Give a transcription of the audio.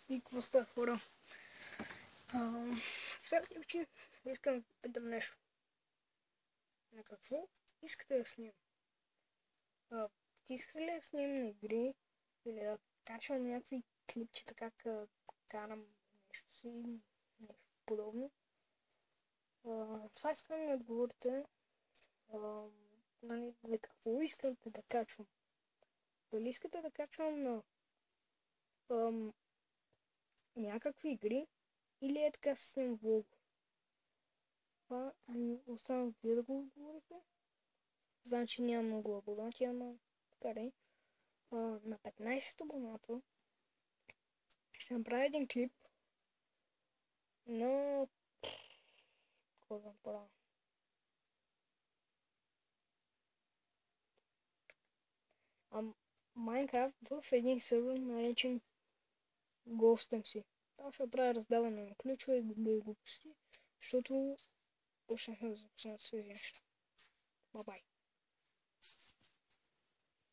И какво става, хора? Сега ключи, искам да питам нещо. На какво искате да снимам? Ти искате ли да снимам на игри? Или да качвам някакви клипчета, как карам нещо си, нещо подобно? Това искам да отговорите. На какво искате да качвам? Дали искате да качвам на някакви игри, или е така снимам влог? Това оставам вие да го отговорите. Знам, че няма много абонати, ама така да е. На 15 абоната ще направя един клип на... Какво да направя? Майнкрафт в един сервер, наречен Ghost MC. Там ще правя раздаване на ключове и глупости, защото почнахме да започнат тези неща. Бай-бай.